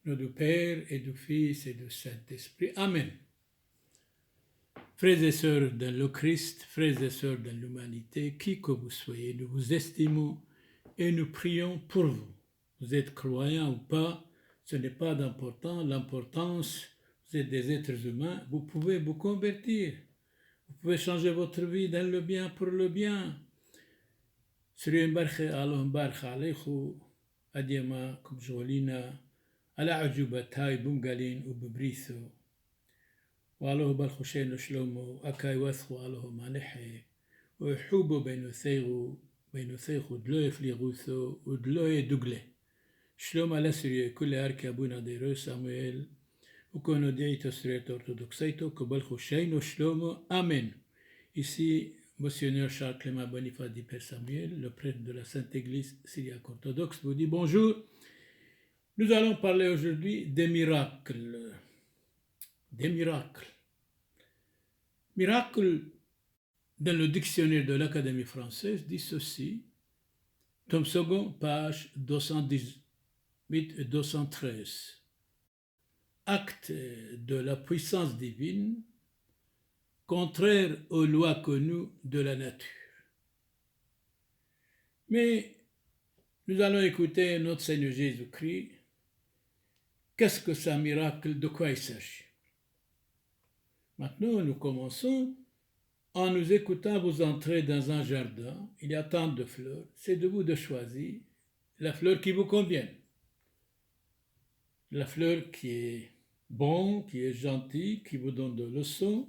nom du Père et du Fils et du Saint-Esprit. Amen. Frères et sœurs dans le Christ, frères et sœurs dans l'humanité, qui que vous soyez, nous vous estimons et nous prions pour vous. Vous êtes croyants ou pas, ce n'est pas d'important. L'importance, vous êtes des êtres humains, vous pouvez vous convertir. Vous pouvez changer votre vie dans le bien pour le bien. Sri Mbarkhe Allah Mbarkhe Alayhu Adiama Kubjolina Ala Ajubatai Bungalin Ububriso والله بالخشين شلومو أكاي وثو الله مانحي ويحوبو بينو ثيغو دلوي فليغوثو ودلوي دوغلي شلوم على سوريا كل هاركي أبونا ديرو سامويل وكونو ديتو سوريتو أرثوذكسيتو كبالخشين شلومو آمين. Ici, Monseigneur Charles Clément Boniface dit Père Samuel, le prêtre de la Sainte Église syriaque orthodoxe, vous dit bonjour. Nous allons parler aujourd'hui des miracles. Des miracles. Miracle, dans le dictionnaire de l'Académie française, dit ceci, tome second, page 218 et 213. Acte de la puissance divine, contraire aux lois connues de la nature. Mais nous allons écouter notre Seigneur Jésus-Christ. Qu'est-ce que c'est un miracle? De quoi il s'agit? Maintenant, nous commençons en nous écoutant. Vous entrez dans un jardin, il y a tant de fleurs, c'est de vous de choisir la fleur qui vous convient. La fleur qui est bonne, qui est gentille, qui vous donne de leçons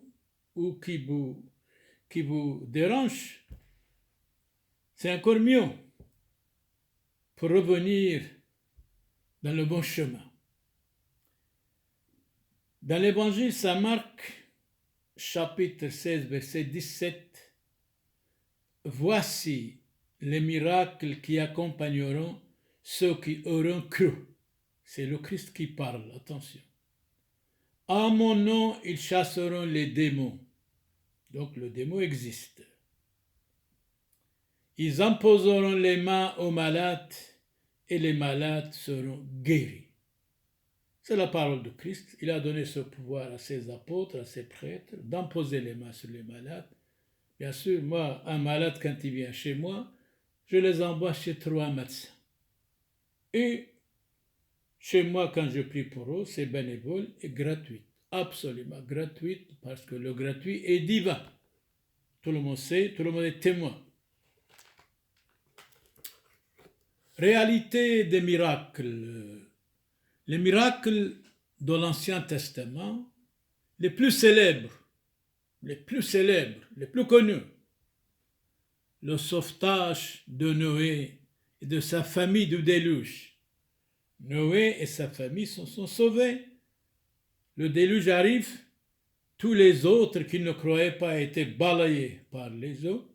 ou qui vous dérange. C'est encore mieux pour revenir dans le bon chemin. Dans l'Évangile Saint Marc, chapitre 16, verset 17, voici les miracles qui accompagneront ceux qui auront cru. C'est le Christ qui parle, attention. En mon nom, ils chasseront les démons. Donc le démon existe. Ils imposeront les mains aux malades et les malades seront guéris. C'est la parole de Christ. Il a donné ce pouvoir à ses apôtres, à ses prêtres, d'imposer les mains sur les malades. Bien sûr, moi, un malade, quand il vient chez moi, je les envoie chez 3 médecins. Et chez moi, quand je prie pour eux, c'est bénévole et gratuit. Absolument gratuit, parce que le gratuit est divin. Tout le monde sait, tout le monde est témoin. Réalité des miracles. Les miracles de l'Ancien Testament, les plus célèbres, les plus connus. Le sauvetage de Noé et de sa famille du déluge. Noé et sa famille sont sauvés. Le déluge arrive, tous les autres qui ne croyaient pas étaient balayés par les eaux,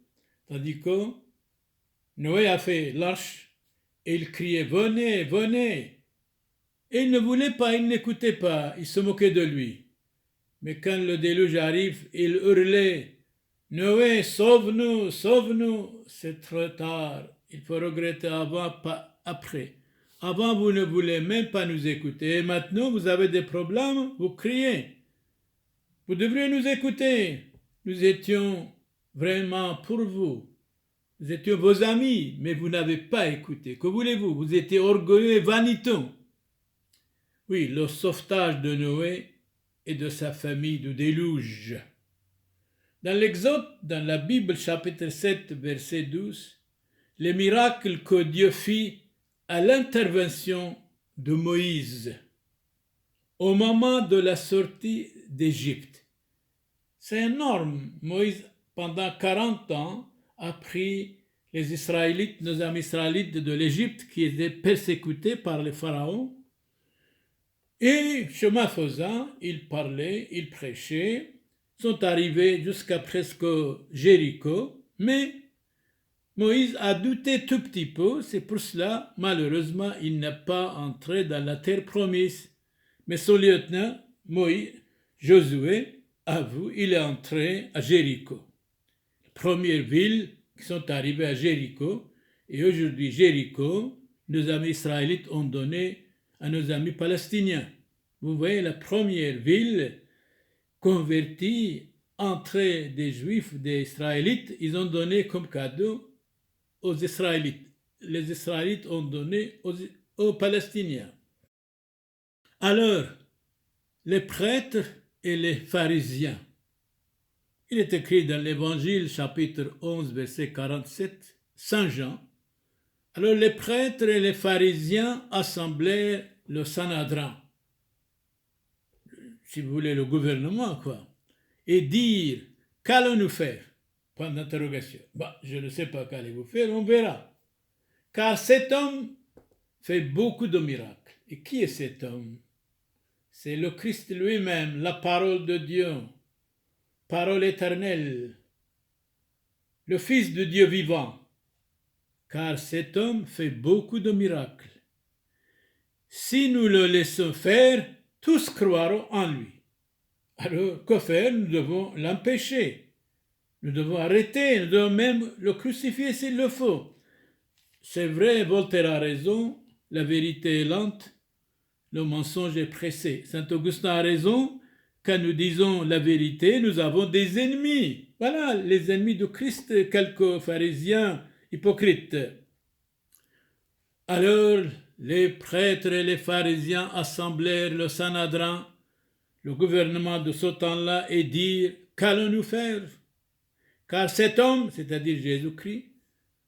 tandis que Noé a fait l'arche et il criait « Venez, venez !» Et il ne voulait pas, il n'écoutait pas, il se moquait de lui. Mais quand le déluge arrive, il hurlait « Noé, sauve-nous, sauve-nous !» C'est trop tard, il faut regretter avant, pas après. Avant, vous ne voulez même pas nous écouter. Et maintenant, vous avez des problèmes, vous criez. Vous devriez nous écouter. Nous étions vraiment pour vous. Nous étions vos amis, mais vous n'avez pas écouté. Que voulez-vous? Vous étiez orgueilleux et vaniteux. Oui, le sauvetage de Noé et de sa famille du déluge. Dans l'Exode, dans la Bible, chapitre 7, verset 12, les miracles que Dieu fit à l'intervention de Moïse au moment de la sortie d'Égypte. C'est énorme. Moïse, pendant 40 ans, a pris les Israélites, nos amis israélites de l'Égypte qui étaient persécutés par les pharaons. Et chemin faisant, ils parlaient, ils prêchaient, sont arrivés jusqu'à presque Jéricho, mais Moïse a douté tout petit peu, c'est pour cela, malheureusement, il n'est pas entré dans la terre promise. Mais son lieutenant, Josué, avoue, il est entré à Jéricho. Première ville qui sont arrivés à Jéricho, et aujourd'hui Jéricho, nos amis israélites ont donné à nos amis palestiniens. Vous voyez, la première ville convertie, entrée des Juifs, des Israélites, ils ont donné comme cadeau aux Israélites. Les Israélites ont donné aux Palestiniens. Alors, les prêtres et les pharisiens. Il est écrit dans l'Évangile, chapitre 11, verset 47, Saint Jean. Alors les prêtres et les pharisiens assemblèrent le Sanhédrin, si vous voulez le gouvernement, quoi, et dirent, qu'allons-nous faire? Point d'interrogation. Je ne sais pas qu'allez-vous faire, on verra. Car cet homme fait beaucoup de miracles. Et qui est cet homme? C'est le Christ lui-même, la parole de Dieu, parole éternelle, le Fils de Dieu vivant. Car cet homme fait beaucoup de miracles. Si nous le laissons faire, tous croiront en lui. Alors, que faire? Nous devons l'empêcher. Nous devons arrêter, nous devons même le crucifier s'il le faut. C'est vrai, Voltaire a raison, la vérité est lente, le mensonge est pressé. Saint Augustin a raison, quand nous disons la vérité, nous avons des ennemis. Voilà, les ennemis de Christ, quelques pharisiens hypocrites. Alors, les prêtres et les pharisiens assemblèrent le Sanhédrin, le gouvernement de ce temps-là, et dirent, qu'allons-nous faire? Car cet homme, c'est-à-dire Jésus-Christ,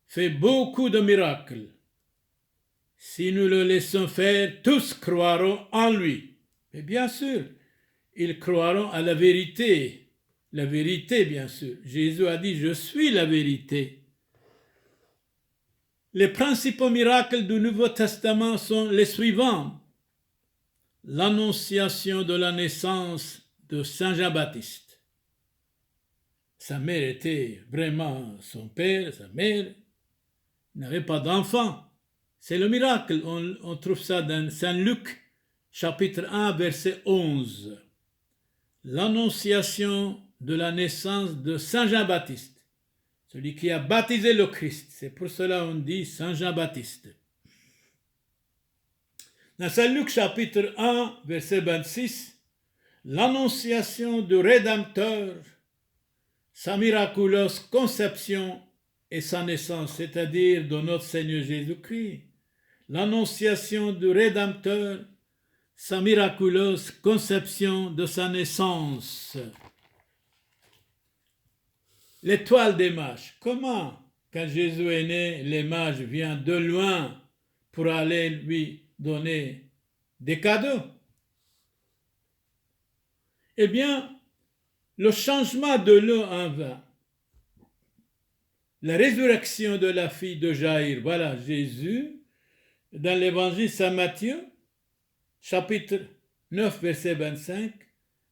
fait beaucoup de miracles. Si nous le laissons faire, tous croiront en lui. Et bien sûr, ils croiront à la vérité. La vérité, bien sûr. Jésus a dit, je suis la vérité. Les principaux miracles du Nouveau Testament sont les suivants. L'annonciation de la naissance de Saint Jean-Baptiste. Sa mère était vraiment son père, sa mère n'avait pas d'enfant. C'est le miracle. On trouve ça dans Saint Luc, chapitre 1, verset 11. L'annonciation de la naissance de Saint Jean-Baptiste, celui qui a baptisé le Christ. C'est pour cela qu'on dit Saint Jean-Baptiste. Dans Saint Luc, chapitre 1, verset 26, l'annonciation du Rédempteur, sa miraculeuse conception et sa naissance, c'est-à-dire de notre Seigneur Jésus-Christ. L'annonciation du Rédempteur, sa miraculeuse conception de sa naissance. L'étoile des mages. Comment, quand Jésus est né, les mages viennent de loin pour aller lui donner des cadeaux? Eh bien, le changement de l'eau en vin, la résurrection de la fille de Jaïr, voilà Jésus, dans l'évangile Saint Matthieu, chapitre 9, verset 25,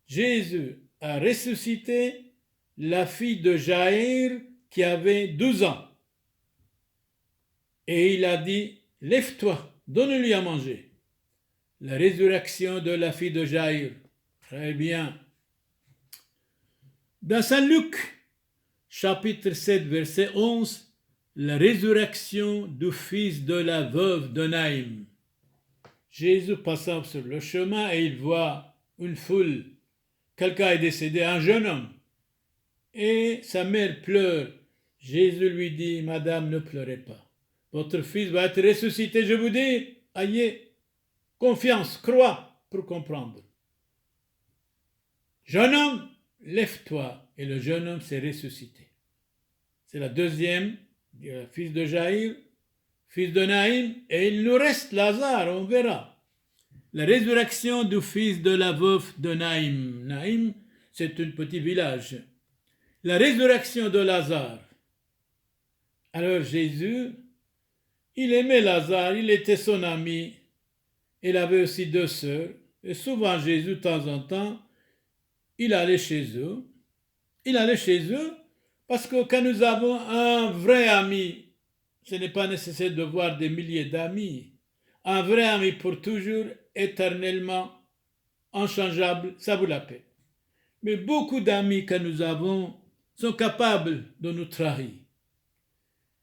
Jésus a ressuscité la fille de Jaïr qui avait 12 ans. Et il a dit, lève-toi, donne-lui à manger. La résurrection de la fille de Jaïr. Très bien. Dans Saint Luc, chapitre 7, verset 11, la résurrection du fils de la veuve de Naïm. Jésus passant sur le chemin et il voit une foule. Quelqu'un est décédé, un jeune homme. Et sa mère pleure. Jésus lui dit, Madame, ne pleurez pas. Votre fils va être ressuscité, je vous dis. Ayez confiance, crois pour comprendre. Jeune homme, lève-toi. Et le jeune homme s'est ressuscité. C'est la deuxième, fils de Jaïr, fils de Naïm, et il nous reste Lazare, on verra. La résurrection du fils de la veuve de Naïm. Naïm, c'est un petit village. La résurrection de Lazare. Alors Jésus, il aimait Lazare, il était son ami. Il avait aussi 2 sœurs. Et souvent Jésus, de temps en temps, il allait chez eux. Il allait chez eux parce que quand nous avons un vrai ami, ce n'est pas nécessaire de voir des milliers d'amis. Un vrai ami pour toujours, éternellement, inchangeable, ça vaut la peine. Mais beaucoup d'amis que nous avons sont capables de nous trahir.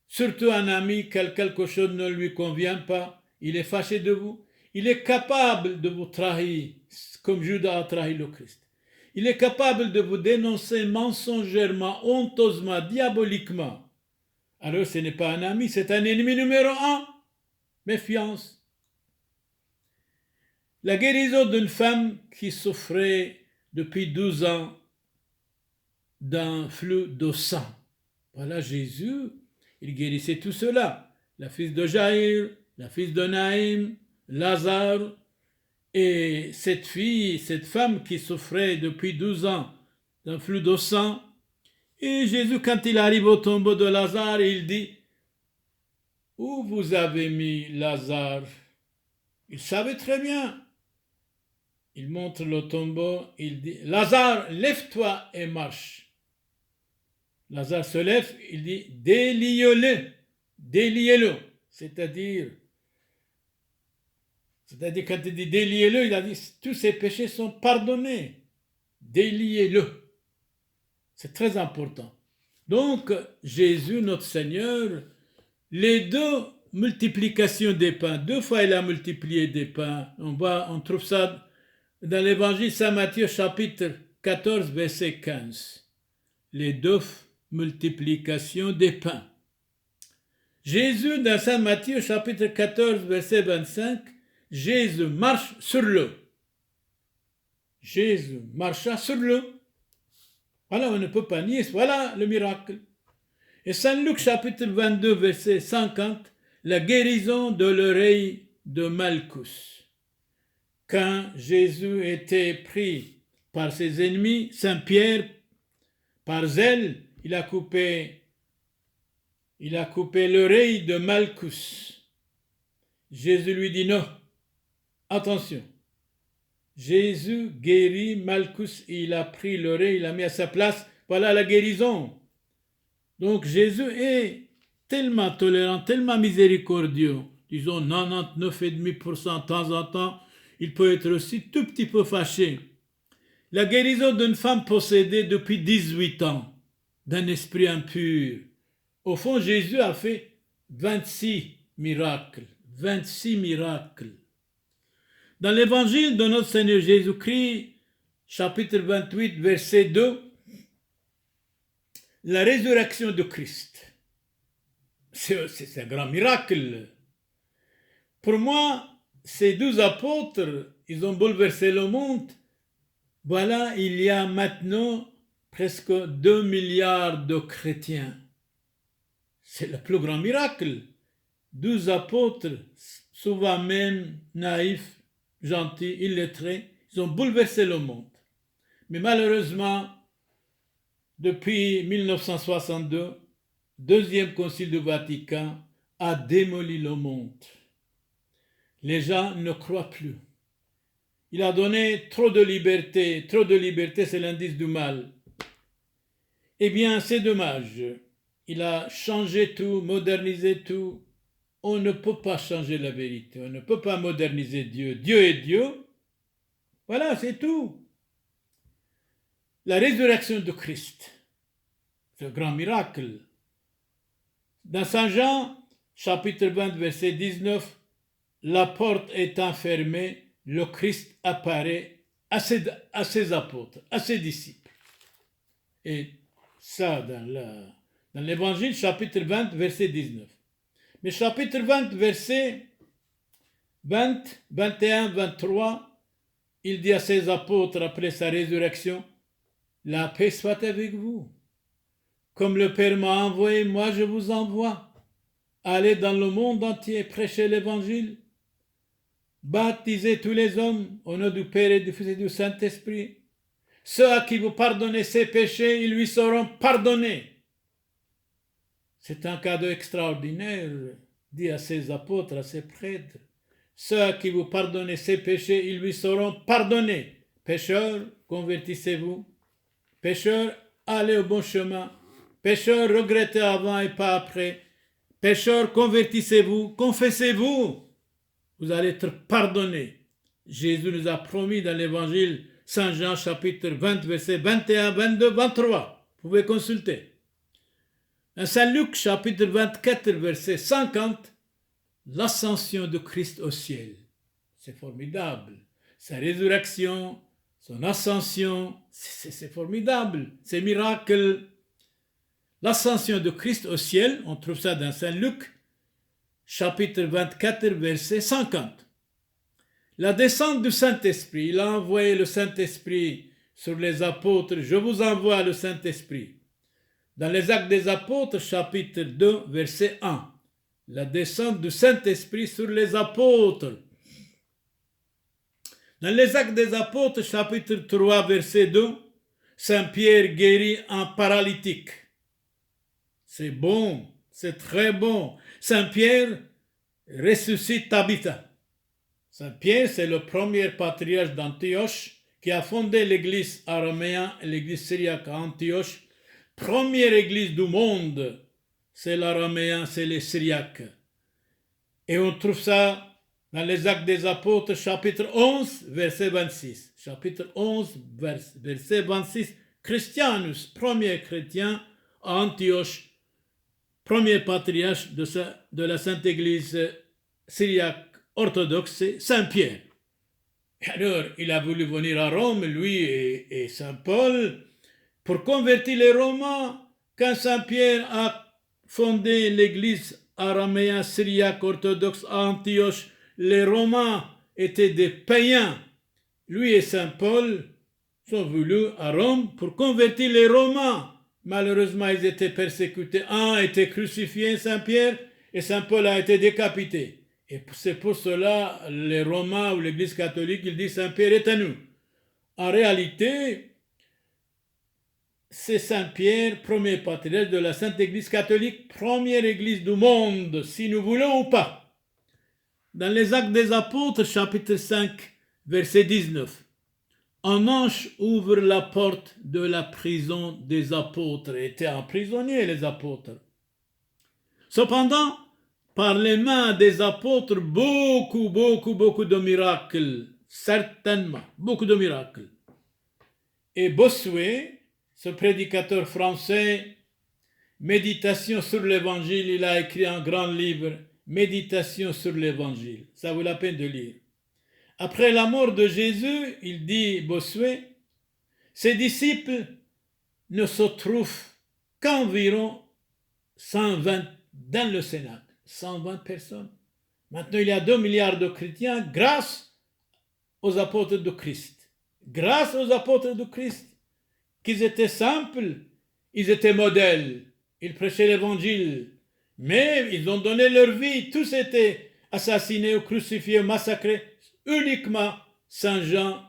Surtout un ami, quand quelque chose ne lui convient pas, il est fâché de vous. Il est capable de vous trahir, comme Judas a trahi le Christ. Il est capable de vous dénoncer mensongèrement, honteusement, diaboliquement. Alors ce n'est pas un ami, c'est un ennemi numéro un. Méfiance. La guérison d'une femme qui souffrait depuis 12 ans d'un flux de sang. Voilà Jésus, il guérissait tout cela. La fille de Jaïr, la fille de Naïm, Lazare, et cette femme qui souffrait depuis 12 ans d'un flux de sang. Et Jésus, quand il arrive au tombeau de Lazare, il dit, « Où vous avez mis Lazare ?» Il savait très bien. Il montre le tombeau, il dit, « Lazare, lève-toi et marche. » Lazare se lève, il dit, « Déliez-le, déliez-le. » C'est-à-dire, quand il dit déliez-le, il a dit tous ses péchés sont pardonnés. Déliez-le. C'est très important. Donc, Jésus, notre Seigneur, les deux multiplications des pains, 2 fois il a multiplié des pains. On trouve ça dans l'évangile Saint Matthieu, chapitre 14, verset 15. Les 2 multiplications des pains. Jésus, dans Saint Matthieu, chapitre 14, verset 25, Jésus marche sur l'eau. Jésus marcha sur l'eau. Voilà, on ne peut pas nier, voilà le miracle. Et Saint Luc, chapitre 22, verset 50, la guérison de l'oreille de Malchus. Quand Jésus était pris par ses ennemis, Saint Pierre, par zèle, il a coupé l'oreille de Malchus. Jésus lui dit non. Attention, Jésus guérit Malchus, il a pris l'oreille, il l'a mis à sa place, voilà la guérison. Donc Jésus est tellement tolérant, tellement miséricordieux, disons 99,5% de temps en temps, il peut être aussi tout petit peu fâché. La guérison d'une femme possédée depuis 18 ans, d'un esprit impur. Au fond, Jésus a fait 26 miracles. 26 miracles. Dans l'évangile de notre Seigneur Jésus-Christ, chapitre 28, verset 2, la résurrection de Christ. C'est un grand miracle. Pour moi, ces 12 apôtres, ils ont bouleversé le monde. Voilà, il y a maintenant presque 2 milliards de chrétiens. C'est le plus grand miracle. 12 apôtres, souvent même naïfs, gentils, illettrés, ils ont bouleversé le monde. Mais malheureusement, depuis 1962, deuxième concile du Vatican a démoli le monde. Les gens ne croient plus. Il a donné trop de liberté c'est l'indice du mal. Eh bien, c'est dommage. Il a changé tout, modernisé tout. On ne peut pas changer la vérité, on ne peut pas moderniser Dieu. Dieu est Dieu. Voilà, c'est tout. La résurrection de Christ, c'est un grand miracle. Dans Saint Jean, chapitre 20, verset 19, la porte étant fermée, le Christ apparaît à ses apôtres, à ses disciples. Et ça, dans l'évangile, chapitre 20, verset 19. Mais chapitre 20, verset 20, 21, 23, il dit à ses apôtres après sa résurrection, « La paix soit avec vous. Comme le Père m'a envoyé, moi je vous envoie. Allez dans le monde entier, prêchez l'évangile. Baptisez tous les hommes au nom du Père et du Fils et du Saint-Esprit. Ceux à qui vous pardonnez ses péchés, ils lui seront pardonnés. » C'est un cadeau extraordinaire, dit à ses apôtres, à ses prêtres. Ceux à qui vous pardonnez ses péchés, ils lui seront pardonnés. Pécheurs, convertissez-vous. Pécheurs, allez au bon chemin. Pécheurs, regrettez avant et pas après. Pécheurs, convertissez-vous, confessez-vous. Vous allez être pardonnés. Jésus nous a promis dans l'évangile Saint Jean chapitre 20, versets 21, 22, 23. Vous pouvez consulter. Dans Saint Luc chapitre 24, verset 50, l'ascension de Christ au ciel. c'est formidable. Sa résurrection, son ascension, c'est formidable. Ces miracles. L'ascension de Christ au ciel, on trouve ça dans Saint Luc, chapitre 24, verset 50. La descente du Saint-Esprit, il a envoyé le Saint-Esprit sur les apôtres. Je vous envoie le Saint-Esprit. Dans les Actes des Apôtres, chapitre 2, verset 1. La descente du Saint-Esprit sur les apôtres. Dans les Actes des Apôtres, chapitre 3, verset 2, Saint Pierre guérit un paralytique. C'est bon, c'est très bon. Saint Pierre ressuscite Tabitha. Saint Pierre, c'est le premier patriarche d'Antioche qui a fondé l'église araméenne et l'église syriaque à Antioche. Première église du monde, c'est l'araméen, c'est les syriaques. Et on trouve ça dans les Actes des Apôtres, chapitre 11, verset 26. Chapitre 11, verset 26. Christianus, premier chrétien à Antioche, premier patriarche de la Sainte Église syriaque orthodoxe, c'est Saint Pierre. Alors, il a voulu venir à Rome, lui et Saint Paul, pour convertir les Romains. Quand Saint Pierre a fondé l'église araméenne syriaque orthodoxe à Antioche, les Romains étaient des païens. Lui et Saint Paul sont venus à Rome pour convertir les Romains. Malheureusement, ils étaient persécutés. Un a été crucifié, Saint Pierre, et Saint Paul a été décapité. Et c'est pour cela, les Romains ou l'Église catholique, ils disent Saint Pierre est à nous. En réalité, c'est Saint Pierre, premier patriarche de la Sainte Église catholique, première Église du monde, si nous voulons ou pas. Dans les Actes des Apôtres, chapitre 5, verset 19. Un ange ouvre la porte de la prison des apôtres. Ils étaient emprisonnés, les apôtres. Cependant, par les mains des apôtres, beaucoup de miracles. Certainement, beaucoup de miracles. Et Bossuet, ce prédicateur français, Méditation sur l'Évangile, il a écrit un grand livre, Méditation sur l'Évangile. Ça vaut la peine de lire. Après la mort de Jésus, il dit, Bossuet, ses disciples ne se trouvent qu'environ 120 dans le Sénat. 120 personnes. Maintenant, il y a 2 milliards de chrétiens grâce aux apôtres de Christ. Grâce aux apôtres de Christ, qu'ils étaient simples, ils étaient modèles, ils prêchaient l'Évangile, mais ils ont donné leur vie, tous étaient assassinés ou crucifiés, massacrés. Uniquement Saint Jean,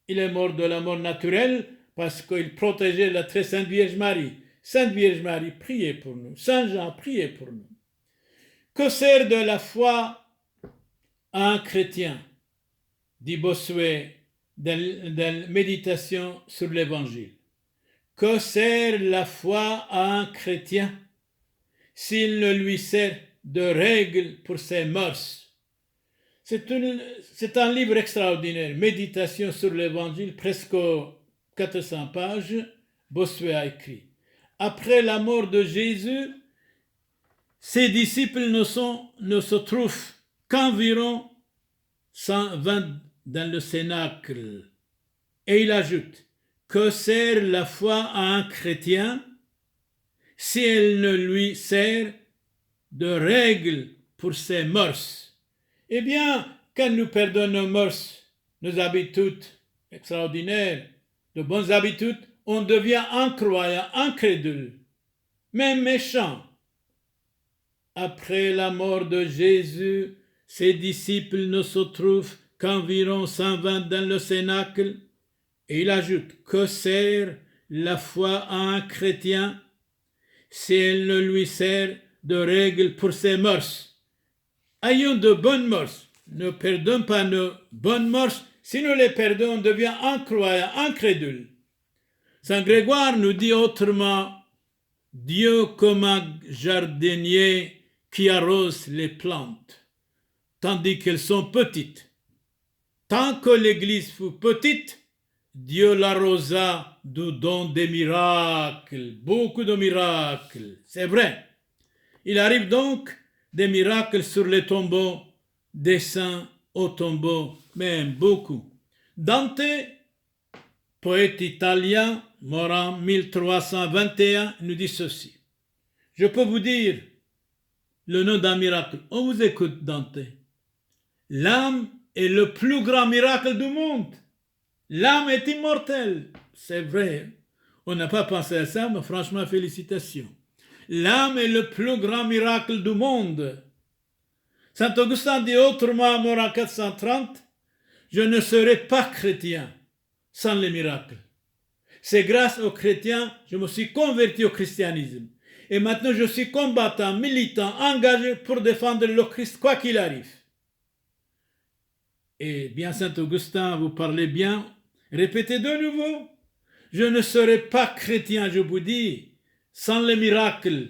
il est mort de la mort naturelle parce qu'il protégeait la très sainte Vierge Marie. Sainte Vierge Marie, priez pour nous. Saint Jean, priez pour nous. Que sert de la foi à un chrétien, dit Bossuet dans Méditation sur l'Évangile. Que sert la foi à un chrétien s'il ne lui sert de règle pour ses mœurs? C'est un livre extraordinaire, Méditation sur l'Évangile, presque 400 pages, Bossuet a écrit. Après la mort de Jésus, ses disciples ne se trouvent qu'environ 120 dans le cénacle. Et il ajoute, que sert la foi à un chrétien si elle ne lui sert de règle pour ses mœurs? Eh bien, quand nous perdons nos mœurs, nos habitudes extraordinaires, de bonnes habitudes, on devient incroyant, incrédule, même méchant. Après la mort de Jésus, ses disciples ne se trouvent qu'environ 120 dans le cénacle. Et il ajoute, que sert la foi à un chrétien si elle ne lui sert de règle pour ses mœurs? Ayons de bonnes mœurs. Ne perdons pas nos bonnes mœurs. Si nous les perdons, on devient incroyant, incrédule. Saint Grégoire nous dit autrement, Dieu comme un jardinier qui arrose les plantes, tandis qu'elles sont petites. Tant que l'Église fut petite, Dieu l'arrosa du don des miracles, beaucoup de miracles. C'est vrai. Il arrive donc des miracles sur les tombeaux des saints au tombeau, même beaucoup. Dante, poète italien, mort en 1321, nous dit ceci. Je peux vous dire le nom d'un miracle. On vous écoute, Dante. L'âme est le plus grand miracle du monde. L'âme est immortelle. C'est vrai. On n'a pas pensé à ça, mais franchement, félicitations. L'âme est le plus grand miracle du monde. Saint Augustin dit autrement, mort en 430, je ne serai pas chrétien sans les miracles. C'est grâce aux chrétiens que je me suis converti au christianisme. Et maintenant, je suis combattant, militant, engagé pour défendre le Christ, quoi qu'il arrive. Et bien, Saint Augustin, vous parlez bien. Répétez de nouveau. Je ne serai pas chrétien, je vous dis, sans les miracles.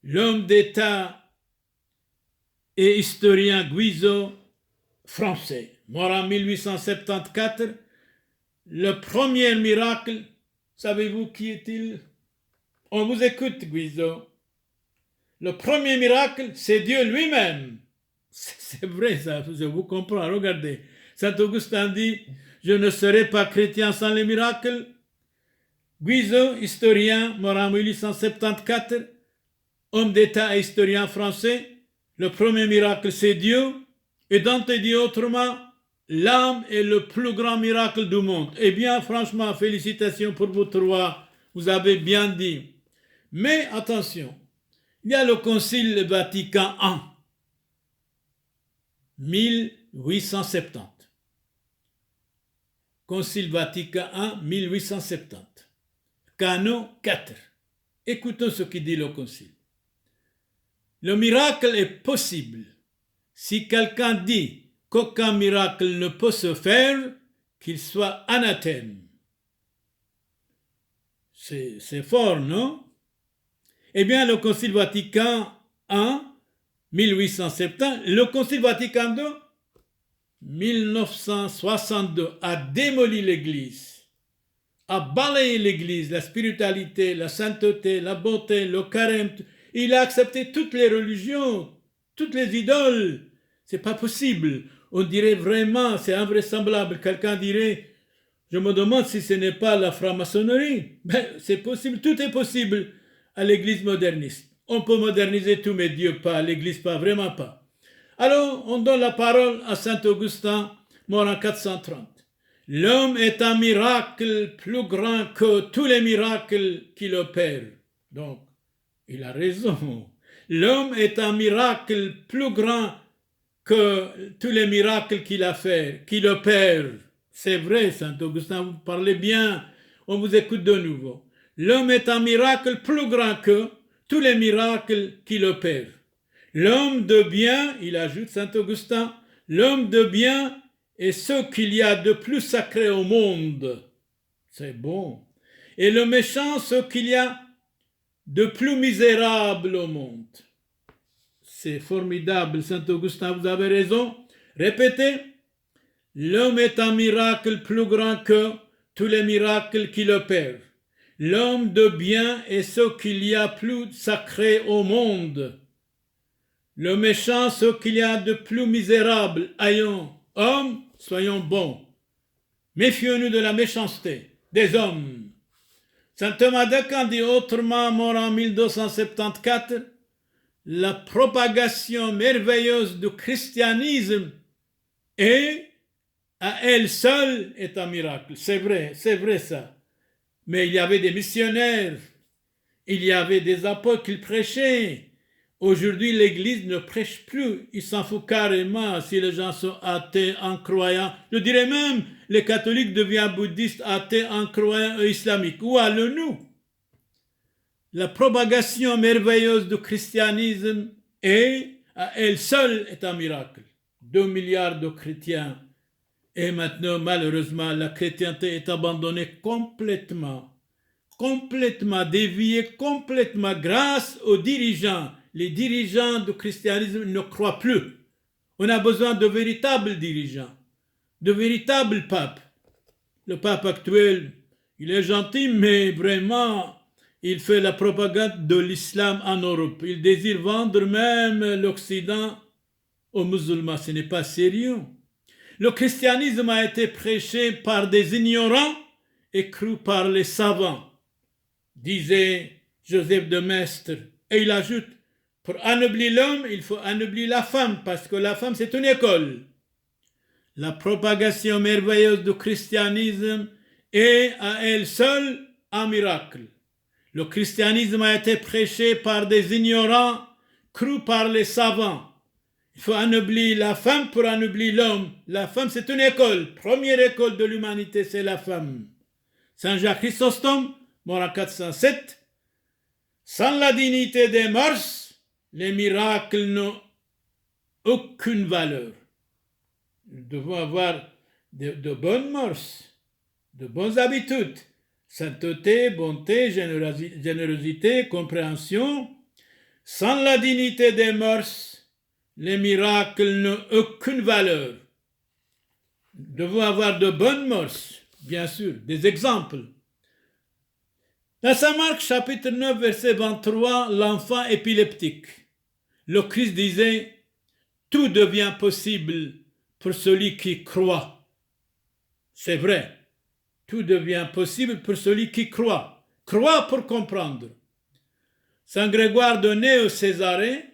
L'homme d'État et historien Guizot, français, mort en 1874, le premier miracle, savez-vous qui est-il? On vous écoute, Guizot. Le premier miracle, c'est Dieu lui-même. C'est vrai, ça, je vous comprends. Regardez, Saint Augustin dit, je ne serai pas chrétien sans les miracles. Guizot, historien, mort en 1874, homme d'État et historien français, le premier miracle, c'est Dieu. Et Dante dit autrement, l'âme est le plus grand miracle du monde. Eh bien, franchement, félicitations pour vous trois. Vous avez bien dit. Mais attention, il y a le Concile Vatican I, 1870. Concile Vatican I, 1870. Canon 4. Écoutons ce qui dit le Concile. Le miracle est possible. Si quelqu'un dit qu'aucun miracle ne peut se faire, qu'il soit anathème. C'est fort, non? Eh bien, le Concile Vatican I, 1870, le Concile Vatican II, 1962, a démoli l'Église, a balayé l'Église, la spiritualité, la sainteté, la beauté, le carême. Il a accepté toutes les religions, toutes les idoles. C'est pas possible. On dirait vraiment, c'est invraisemblable. Quelqu'un dirait, je me demande si ce n'est pas la franc-maçonnerie. Ben, c'est possible, tout est possible à l'Église moderniste. On peut moderniser tout, mais Dieu pas, l'Église pas, vraiment pas. Alors, on donne la parole à Saint Augustin, mort en 430. L'homme est un miracle plus grand que tous les miracles qu'il opère. Donc, il a raison. L'homme est un miracle plus grand que tous les miracles qu'il a fait, qu'il opère. C'est vrai, Saint Augustin, vous parlez bien. On vous écoute de nouveau. L'homme est un miracle plus grand que tous les miracles qu'il opère. L'homme de bien, il ajoute Saint Augustin, l'homme de bien est ce qu'il y a de plus sacré au monde. C'est bon. Et le méchant, ce qu'il y a de plus misérable au monde. C'est formidable, Saint Augustin, vous avez raison. Répétez. L'homme est un miracle plus grand que tous les miracles qu'il opère. L'homme de bien est ce qu'il y a plus sacré au monde. Le méchant, ce qu'il y a de plus misérable. Ayons, hommes, soyons bons. Méfions-nous de la méchanceté des hommes. Saint Thomas d'Aquin dit autrement, mort en 1274, la propagation merveilleuse du christianisme est, à elle seule, est un miracle. C'est vrai ça. Mais il y avait des missionnaires, il y avait des apôtres qui prêchaient. Aujourd'hui, l'Église ne prêche plus. Il s'en fout carrément si les gens sont athées, incroyants. Je dirais même, les catholiques deviennent bouddhistes, athées, incroyants et islamiques. Où allons-nous? La propagation merveilleuse du christianisme est, à elle seule, est un miracle. 2 milliards de chrétiens. Et maintenant, malheureusement, la chrétienté est abandonnée complètement déviée complètement grâce aux dirigeants. Les dirigeants du christianisme ne croient plus. On a besoin de véritables dirigeants, de véritables papes. Le pape actuel, il est gentil, mais vraiment, il fait la propagande de l'islam en Europe. Il désire vendre même l'Occident aux musulmans, ce n'est pas sérieux. Le christianisme a été prêché par des ignorants et cru par les savants, disait Joseph de Maistre. Et il ajoute, pour anoblir l'homme, il faut anoblir la femme, parce que la femme, c'est une école. La propagation merveilleuse du christianisme est à elle seule un miracle. Le christianisme a été prêché par des ignorants, cru par les savants. Il faut anoblir la femme pour anoblir l'homme. La femme, c'est une école. Première école de l'humanité, c'est la femme. Saint Jacques Chrysostome, mort en 407. Sans la dignité des mœurs, les miracles n'ont aucune valeur. Nous devons avoir de bonnes mœurs, de bonnes habitudes, sainteté, bonté, générosité, compréhension. Sans la dignité des mœurs, les miracles n'ont aucune valeur. Nous devons avoir de bonnes mœurs, bien sûr, des exemples. Dans Saint Marc, chapitre 9, verset 23, l'enfant épileptique. Le Christ disait, tout devient possible pour celui qui croit. C'est vrai, tout devient possible pour celui qui croit. Croit pour comprendre. Saint Grégoire de Néo-Césarée,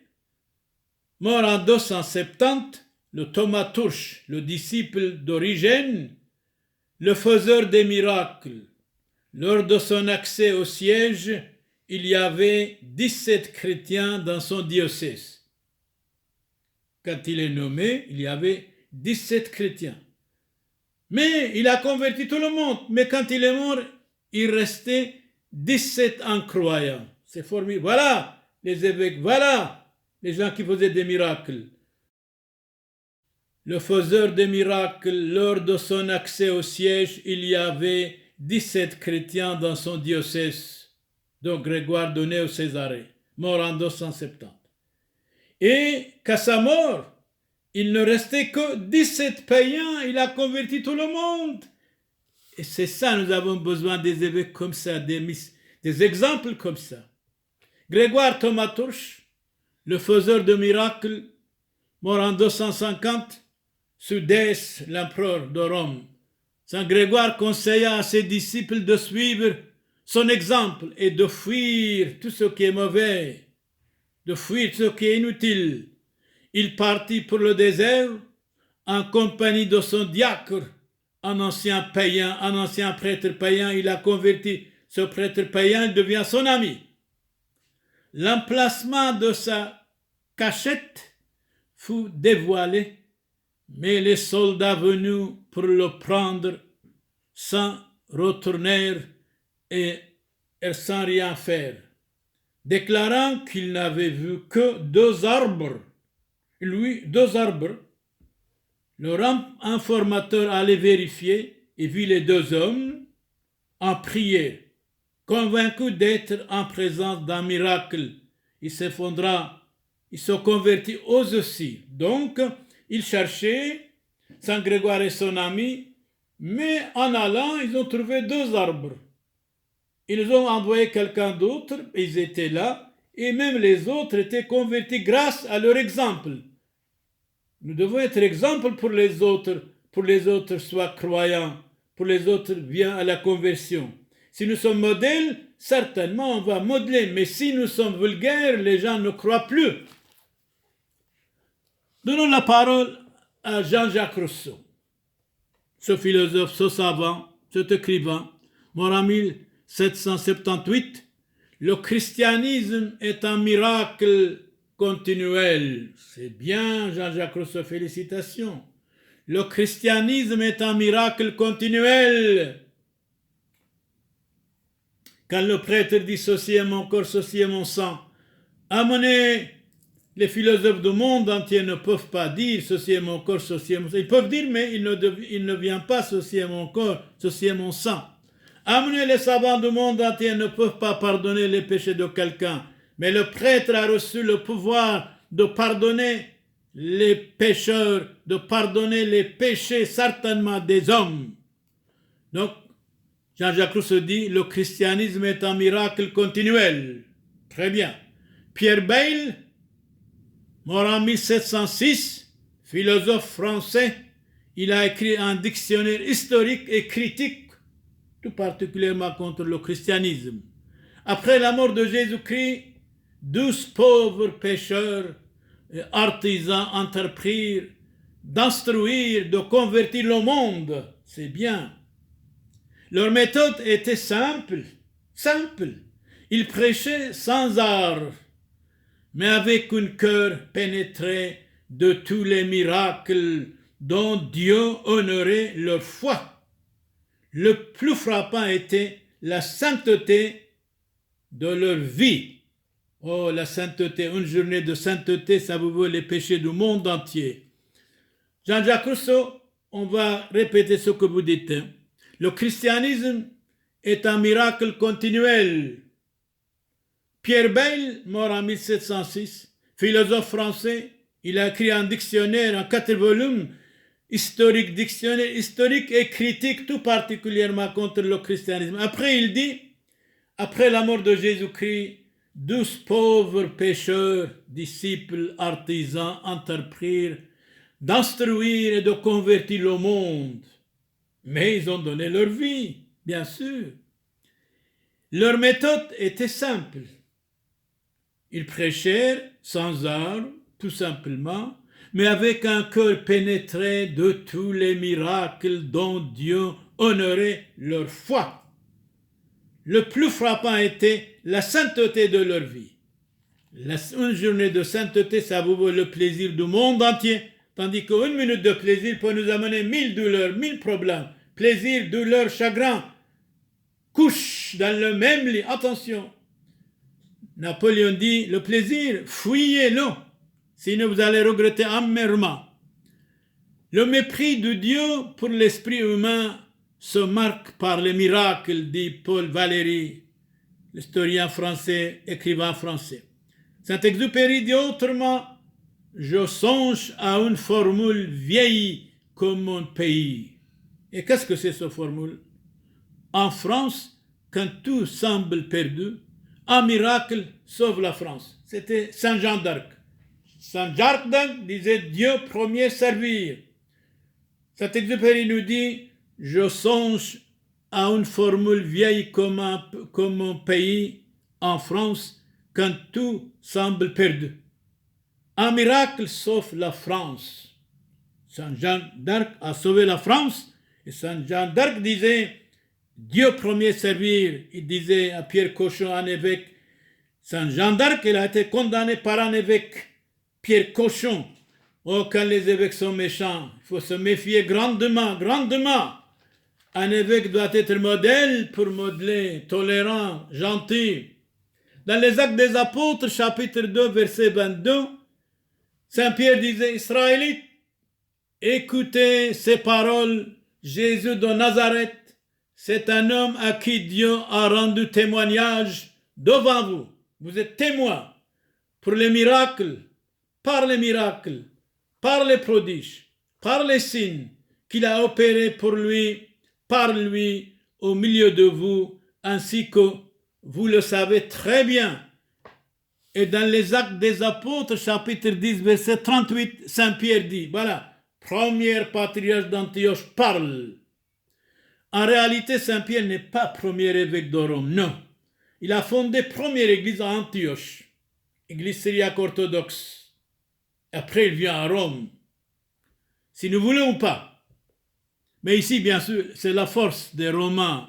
mort en 270, le thaumaturge, le disciple d'Origène, le faiseur des miracles. Lors de son accès au siège, il y avait 17 chrétiens dans son diocèse. Quand il est nommé, il y avait 17 chrétiens. Mais il a converti tout le monde. Mais quand il est mort, il restait 17 incroyants. C'est formidable. Voilà les évêques, voilà les gens qui faisaient des miracles. Le faiseur des miracles, lors de son accès au siège, il y avait 17 chrétiens dans son diocèse, dont Grégoire de Néo-Césarée, mort en 270. Et qu'à sa mort, il ne restait que 17 païens, il a converti tout le monde. Et c'est ça, nous avons besoin des évêques comme ça, des exemples comme ça. Grégoire thaumaturge, le faiseur de miracles, mort en 250, sous Dèce, l'empereur de Rome. Saint Grégoire conseilla à ses disciples de suivre son exemple et de fuir tout ce qui est mauvais, de fuir ce qui est inutile. Il partit pour le désert en compagnie de son diacre, un ancien païen, un ancien prêtre païen. Il a converti ce prêtre païen, il devient son ami. L'emplacement de sa cachette fut dévoilé, mais les soldats venus pour le prendre s'en retournèrent et sans rien faire, déclarant qu'il n'avait vu que 2 arbres. Lui, 2 arbres. Le informateur allait vérifier et vit les 2 hommes en prière, convaincus d'être en présence d'un miracle. Il s'effondra, il se convertit eux aussi. Donc, il cherchait Saint Grégoire et son ami, mais en allant, ils ont trouvé 2 arbres. Ils ont envoyé quelqu'un d'autre, ils étaient là, et même les autres étaient convertis grâce à leur exemple. Nous devons être exemple pour les autres soient croyants, pour les autres viennent à la conversion. Si nous sommes modèles, certainement on va modeler, mais si nous sommes vulgaires, les gens ne croient plus. Donnons la parole à Jean-Jacques Rousseau, ce philosophe, ce savant, cet écrivain, mort en 1778. Le christianisme est un miracle continuel. C'est bien, Jean-Jacques Rousseau, félicitations. Le christianisme est un miracle continuel. Quand le prêtre dit « ceci est mon corps, ceci est mon sang », amenez les philosophes du monde entier ne peuvent pas dire « ceci est mon corps, ceci est mon sang ». Ils peuvent dire, mais il ne vient pas « ceci est mon corps, ceci est mon sang ». Amenez les savants du monde entier ne peuvent pas pardonner les péchés de quelqu'un. Mais le prêtre a reçu le pouvoir de pardonner les pécheurs, de pardonner les péchés certainement des hommes. Donc, Jean-Jacques Rousseau dit, le christianisme est un miracle continuel. Très bien. Pierre Bayle, mort en 1706, philosophe français, il a écrit un dictionnaire historique et critique, tout particulièrement contre le christianisme. Après la mort de Jésus-Christ, 12 pauvres pécheurs et artisans entreprirent d'instruire, de convertir le monde. C'est bien. Leur méthode était simple. Ils prêchaient sans art, mais avec un cœur pénétré de tous les miracles dont Dieu honorait leur foi. Le plus frappant était la sainteté de leur vie. Oh, la sainteté, une journée de sainteté, ça vous vaut les péchés du monde entier. Jean-Jacques Rousseau, on va répéter ce que vous dites. Le christianisme est un miracle continuel. Pierre Bayle, mort en 1706, philosophe français, il a écrit un dictionnaire en 4 volumes, dictionnaire historique et critique, tout particulièrement contre le christianisme. Après, il dit, après la mort de Jésus-Christ, 12 pauvres pécheurs, disciples, artisans, entreprirent d'instruire et de convertir le monde. Mais ils ont donné leur vie, bien sûr. Leur méthode était simple. Ils prêchèrent sans armes, tout simplement, mais avec un cœur pénétré de tous les miracles dont Dieu honorait leur foi. Le plus frappant était la sainteté de leur vie. Une journée de sainteté, ça vous vaut le plaisir du monde entier, tandis qu'une minute de plaisir peut nous amener 1000 douleurs, 1000 problèmes. Plaisir, douleur, chagrin, couche dans le même lit. Attention, Napoléon dit, le plaisir, fuyez-le, sinon vous allez regretter amèrement. Le mépris de Dieu pour l'esprit humain se marque par les miracles, dit Paul Valéry, l'historien français, écrivain français. Saint-Exupéry dit autrement, je songe à une formule vieille comme mon pays. Et qu'est-ce que c'est cette formule? En France, quand tout semble perdu, un miracle sauve la France. C'était Saint Jean d'Arc. Saint Jean d'Arc disait Dieu premier servir. Saint-Exupéry nous dit, je songe à une formule vieille comme mon pays, en France, quand tout semble perdu. Un miracle sauve la France. Saint Jean d'Arc a sauvé la France, et Saint Jean d'Arc disait, Dieu premier servir. Il disait à Pierre Cochon, un évêque, Saint Jean d'Arc, il a été condamné par un évêque, Pierre Cochon. Oh, quand les évêques sont méchants, il faut se méfier grandement. Un évêque doit être modèle pour modeler, tolérant, gentil. Dans les Actes des Apôtres, chapitre 2, verset 22, Saint Pierre disait, Israélites, écoutez ces paroles, Jésus de Nazareth, c'est un homme à qui Dieu a rendu témoignage devant vous. Vous êtes témoins pour les miracles, par les prodiges, par les signes qu'il a opérés pour lui, par lui, au milieu de vous, ainsi que vous le savez très bien. Et dans les Actes des Apôtres, chapitre 10, verset 38, Saint Pierre dit, voilà, premier patriarche d'Antioche parle. En réalité, Saint Pierre n'est pas premier évêque de Rome, non. Il a fondé première église à Antioche, église syriaque orthodoxe. Après, il vient à Rome, si nous voulons ou pas. Mais ici, bien sûr, c'est la force des Romains.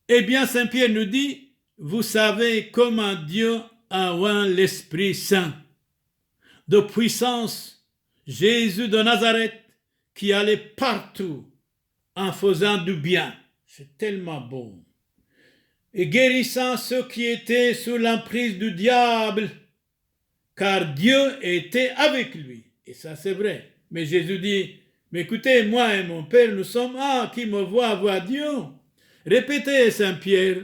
Eh bien, Saint Pierre nous dit, vous savez comment Dieu a oint l'Esprit Saint de puissance, Jésus de Nazareth, qui allait partout en faisant du bien. C'est tellement beau. Et guérissant ceux qui étaient sous l'emprise du diable, car Dieu était avec lui. Et ça, c'est vrai. Mais Jésus dit, mais écoutez, moi et mon Père, nous sommes un, qui me voit Dieu. Répétez, Saint Pierre,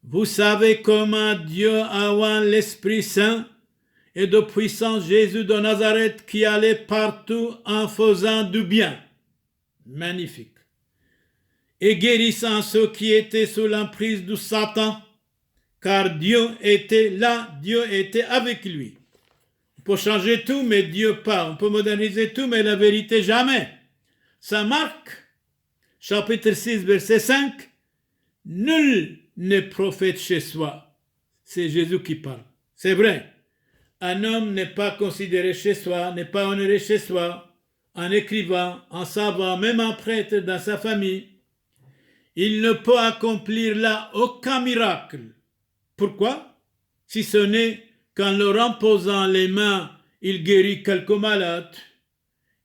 vous savez comment Dieu a oint l'Esprit Saint et de puissance Jésus de Nazareth qui allait partout en faisant du bien. Magnifique. Et guérissant ceux qui étaient sous l'emprise du Satan, car Dieu était là, Dieu était avec lui. peut changer tout, mais Dieu pas. On peut moderniser tout, mais la vérité jamais. Saint Marc, chapitre 6, verset 5, nul n'est prophète chez soi. C'est Jésus qui parle. C'est vrai. Un homme n'est pas considéré chez soi, n'est pas honoré chez soi, un écrivain, un savant, même un prêtre dans sa famille. Il ne peut accomplir là aucun miracle. Pourquoi? Si ce n'est qu'en leur imposant les mains, il guérit quelques malades.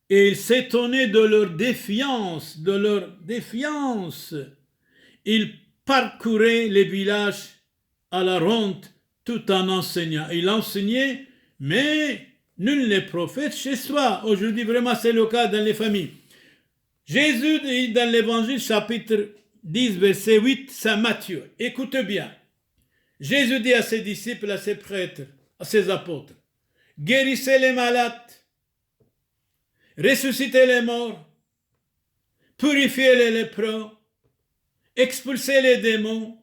Et il s'étonnait de leur défiance, Il parcourait les villages à la ronde tout en enseignant. Il enseignait, mais nul n'est prophète chez soi. Aujourd'hui, vraiment, c'est le cas dans les familles. Jésus dit dans l'Évangile, chapitre 10, verset 8, Saint Matthieu. Écoutez bien. Jésus dit à ses disciples, à ses prêtres, à ses apôtres, guérissez les malades, ressuscitez les morts, purifiez les lépreux, expulsez les démons.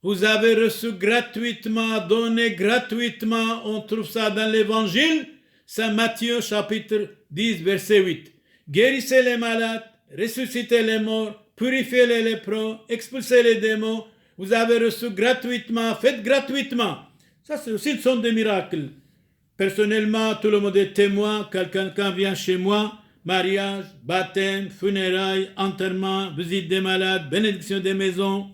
Vous avez reçu gratuitement, donné gratuitement, on trouve ça dans l'Évangile, Saint Matthieu, chapitre 10, verset 8. Guérissez les malades, ressuscitez les morts, purifiez les lépreux, expulsez les démons. Vous avez reçu gratuitement, faites gratuitement. Ça, ce sont des miracles. Personnellement, tout le monde est témoin. Quelqu'un vient chez moi, mariage, baptême, funérailles, enterrement, visite des malades, bénédiction des maisons.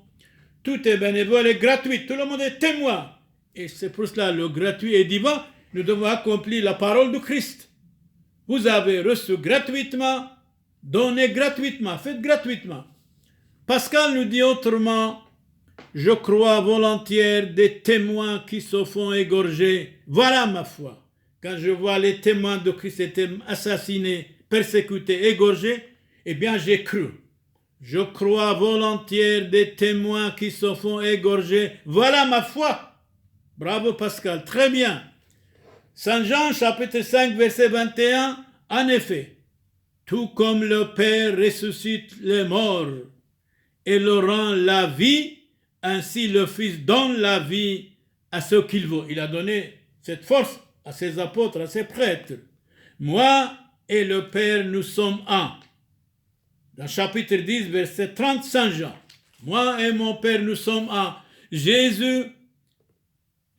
Tout est bénévole et gratuit. Tout le monde est témoin. Et c'est pour cela le gratuit est divin. Nous devons accomplir la parole du Christ. Vous avez reçu gratuitement, donnez gratuitement, faites gratuitement. Pascal nous dit autrement, je crois volontiers des témoins qui se font égorger. Voilà ma foi. Quand je vois les témoins de Christ être assassinés, persécutés, égorgés, eh bien j'ai cru. Je crois volontiers des témoins qui se font égorger. Voilà ma foi. Bravo Pascal, très bien. Saint Jean, chapitre 5, verset 21, en effet, tout comme le Père ressuscite les morts et leur rend la vie, ainsi le Fils donne la vie à ceux qu'il veut. Il a donné cette force à ses apôtres, à ses prêtres. Moi et le Père, nous sommes un. Dans chapitre 10, verset 30, Saint Jean. Moi et mon Père, nous sommes un. Jésus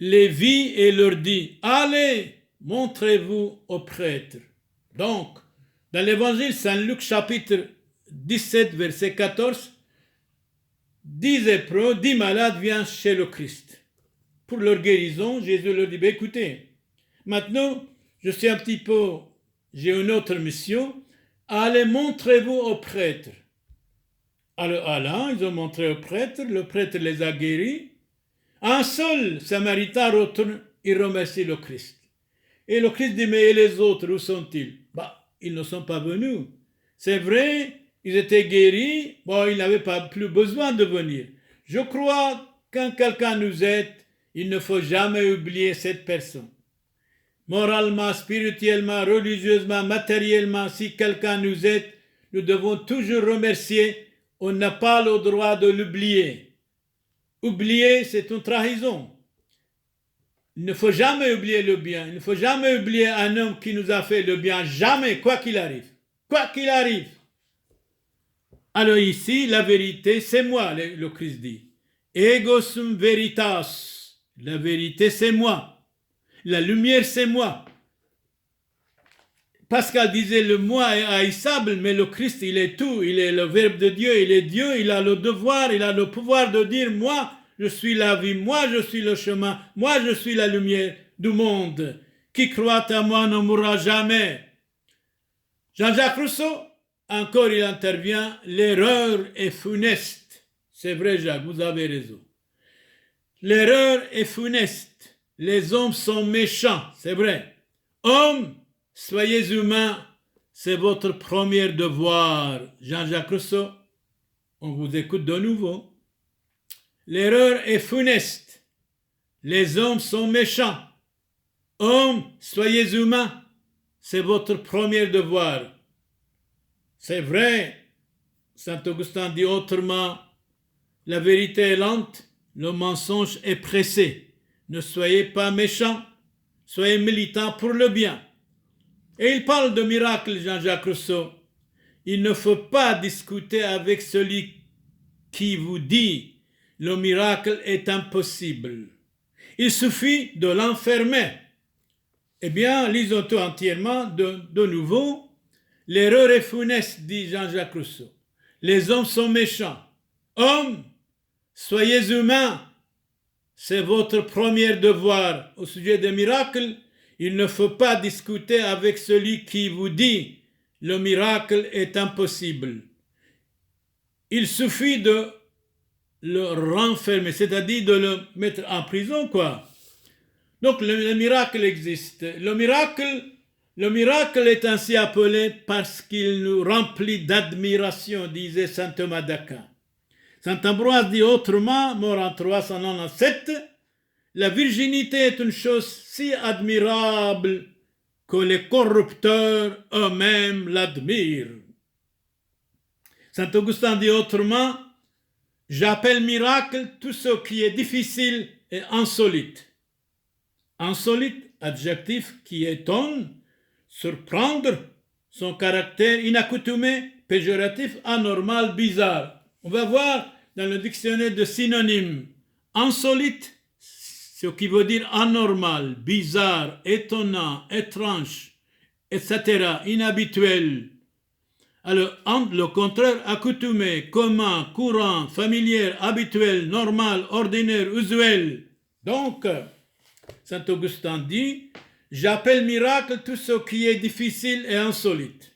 les vit et leur dit, allez, montrez-vous aux prêtres. Donc, dans l'évangile Saint Luc, chapitre 17, verset 14, 10 lépreux, 10 malades viennent chez le Christ. Pour leur guérison, Jésus leur dit, écoutez, maintenant, j'ai une autre mission, allez, montrez-vous aux prêtres. Alors, Allah, ils ont montré aux prêtres, le prêtre les a guéris. Un seul Samaritain retourne, il remercie le Christ. Et le Christ dit, mais les autres, où sont-ils? Ils ne sont pas venus. C'est vrai, ils étaient guéris, ils n'avaient pas plus besoin de venir. Je crois, quand quelqu'un nous aide, il ne faut jamais oublier cette personne. Moralement, spirituellement, religieusement, matériellement, si quelqu'un nous aide, nous devons toujours remercier. On n'a pas le droit de l'oublier. Oublier, c'est une trahison. Il ne faut jamais oublier le bien. Il ne faut jamais oublier un homme qui nous a fait le bien. Jamais, quoi qu'il arrive. Quoi qu'il arrive. Alors ici, la vérité, c'est moi, le Christ dit. Ego sum veritas. La vérité, c'est moi. La lumière, c'est moi. Pascal disait le moi est haïssable, mais le Christ, il est tout. Il est le Verbe de Dieu, il est Dieu, il a le devoir, il a le pouvoir de dire, moi, je suis la vie, moi, je suis le chemin, moi, je suis la lumière du monde. Qui croit à moi ne mourra jamais. Jean-Jacques Rousseau, encore il intervient, l'erreur est funeste. C'est vrai, Jacques, vous avez raison. L'erreur est funeste. Les hommes sont méchants, c'est vrai. Hommes, soyez humains, c'est votre premier devoir. Jean-Jacques Rousseau, on vous écoute de nouveau. L'erreur est funeste. Les hommes sont méchants. Hommes, soyez humains, c'est votre premier devoir. C'est vrai, Saint Augustin dit autrement, la vérité est lente, le mensonge est pressé. Ne soyez pas méchants, soyez militants pour le bien. Et il parle de miracle, Jean-Jacques Rousseau. Il ne faut pas discuter avec celui qui vous dit le miracle est impossible. Il suffit de l'enfermer. Eh bien, lisons tout entièrement de nouveau. L'erreur est funeste, dit Jean-Jacques Rousseau. Les hommes sont méchants. Hommes, soyez humains. C'est votre premier devoir. Au sujet des miracles, il ne faut pas discuter avec celui qui vous dit le miracle est impossible. Il suffit de le renfermer, c'est-à-dire de le mettre en prison, quoi. Donc le miracle existe. Le miracle est ainsi appelé parce qu'il nous remplit d'admiration, disait saint Thomas d'Aquin. Saint Ambroise dit autrement, mort en 397, la virginité est une chose si admirable que les corrupteurs eux-mêmes l'admirent. Saint Augustin dit autrement, j'appelle miracle tout ce qui est difficile et insolite. Insolite, adjectif qui étonne, surprendre, son caractère inaccoutumé, péjoratif, anormal, bizarre. On va voir dans le dictionnaire de synonymes. Insolite, ce qui veut dire anormal, bizarre, étonnant, étrange, etc., inhabituel. Alors, le contraire, accoutumé, commun, courant, familier, habituel, normal, ordinaire, usuel. Donc, saint Augustin dit, j'appelle miracle tout ce qui est difficile et insolite.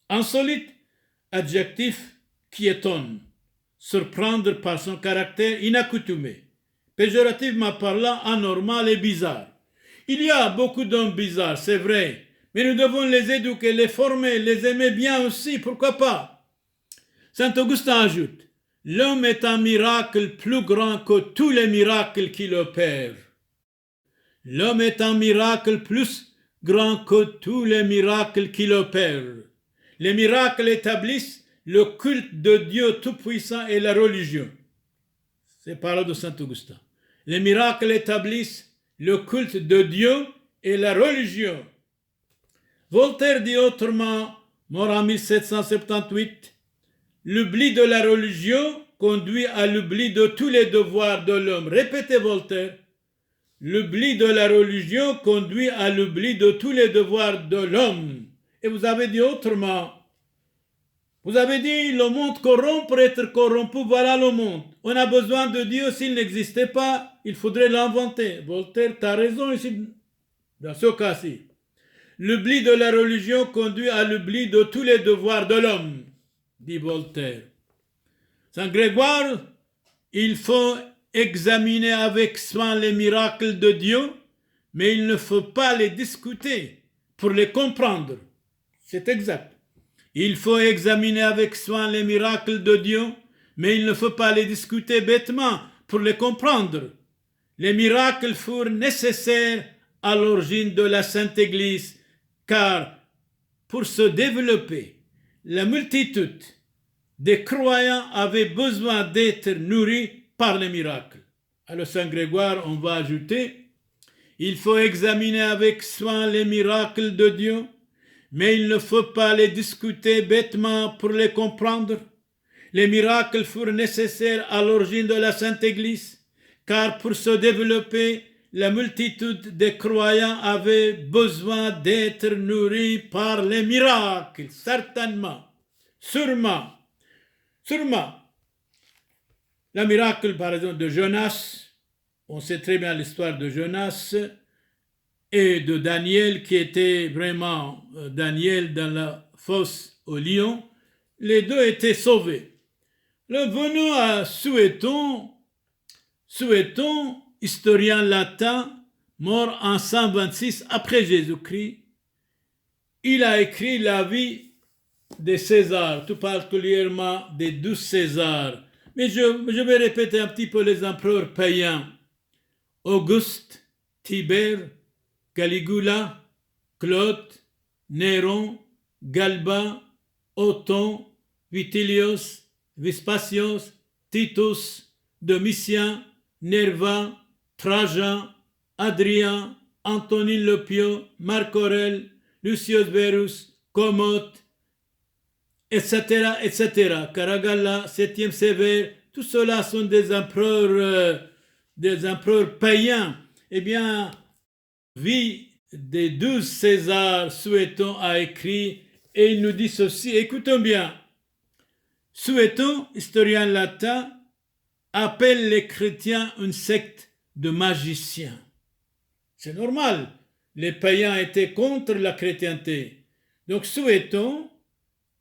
Insolite, adjectif qui étonne, surprendre par son caractère inaccoutumé. Péjorativement parlant, anormal et bizarre. Il y a beaucoup d'hommes bizarres, c'est vrai, mais nous devons les éduquer, les former, les aimer bien aussi, pourquoi pas? Saint Augustin ajoute, l'homme est un miracle plus grand que tous les miracles qu'il opère. L'homme est un miracle plus grand que tous les miracles qu'il opère. Les miracles établissent le culte de Dieu Tout-Puissant et la religion. C'est parole de saint Augustin. Les miracles établissent le culte de Dieu et la religion. Voltaire dit autrement, mort en 1778, l'oubli de la religion conduit à l'oubli de tous les devoirs de l'homme. Répétez Voltaire. L'oubli de la religion conduit à l'oubli de tous les devoirs de l'homme. Et vous avez dit autrement. Vous avez dit, le monde corrompt pour être corrompu, voilà le monde. On a besoin de Dieu, s'il n'existait pas, il faudrait l'inventer. Voltaire, tu as raison ici, dans ce cas-ci. L'oubli de la religion conduit à l'oubli de tous les devoirs de l'homme, dit Voltaire. Saint Grégoire, il faut examiner avec soin les miracles de Dieu, mais il ne faut pas les discuter pour les comprendre. C'est exact. Il faut examiner avec soin les miracles de Dieu, mais il ne faut pas les discuter bêtement pour les comprendre. Les miracles furent nécessaires à l'origine de la Sainte Église, car pour se développer, la multitude des croyants avait besoin d'être nourris par les miracles. Alors Saint Grégoire, on va ajouter, il faut examiner avec soin les miracles de Dieu, mais il ne faut pas les discuter bêtement pour les comprendre. Les miracles furent nécessaires à l'origine de la Sainte Église, car pour se développer, la multitude des croyants avait besoin d'être nourris par les miracles, certainement, sûrement. Le miracle, par exemple, de Jonas, on sait très bien l'histoire de Jonas et de Daniel, qui était vraiment Daniel dans la fosse au lion. Les deux étaient sauvés. Venons à Suéton, historien latin, mort en 126 après Jésus-Christ. Il a écrit la vie de César, tout particulièrement des 12 Césars. Mais je vais répéter un petit peu les empereurs païens. Auguste, Tibère, Caligula, Claude, Néron, Galba, Othon, Vitellius, Vespasius, Titus, Domitien, Nerva, Trajan, Adrien, Antonin Lepio, Marc Aurèle, Lucius Verus, Comote, etc., etc. Caracalla, 7e Sévère, tout cela sont des empereurs païens. Eh bien, vie des 12 Césars, Suétone a écrit, et il nous dit ceci, écoutons bien. Suétone, historien latin, appelle les chrétiens une secte de magiciens. C'est normal, les païens étaient contre la chrétienté. Donc Suétone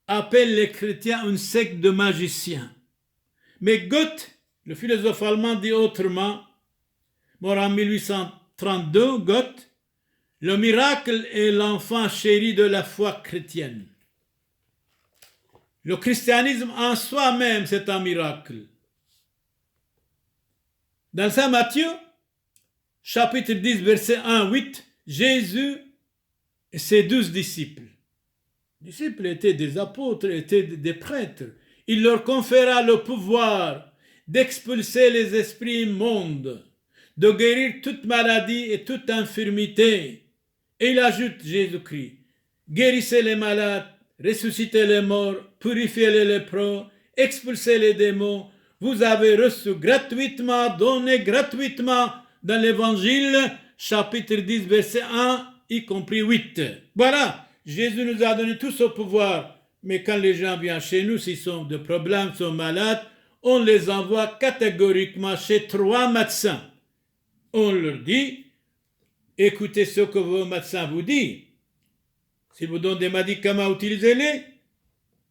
appelle les chrétiens une secte de magiciens. Mais Goethe, le philosophe allemand, dit autrement, mort en 1832, Goethe, le miracle est l'enfant chéri de la foi chrétienne. Le christianisme en soi-même, c'est un miracle. Dans Saint Matthieu, chapitre 10, verset 1-8, Jésus et ses 12 disciples. Les disciples étaient des apôtres, étaient des prêtres. Il leur conféra le pouvoir d'expulser les esprits immondes, de guérir toute maladie et toute infirmité. Et il ajoute, Jésus-Christ, guérissez les malades, ressuscitez les morts, purifiez les lépreux, expulsez les démons. Vous avez reçu gratuitement, donné gratuitement dans l'Évangile, chapitre 10, verset 1, y compris 8. Voilà, Jésus nous a donné tout ce pouvoir. Mais quand les gens viennent chez nous, s'ils sont de problèmes, sont malades, on les envoie catégoriquement chez 3 médecins. On leur dit, écoutez ce que vos médecins vous disent. S'ils vous donnent des médicaments, utilisez-les.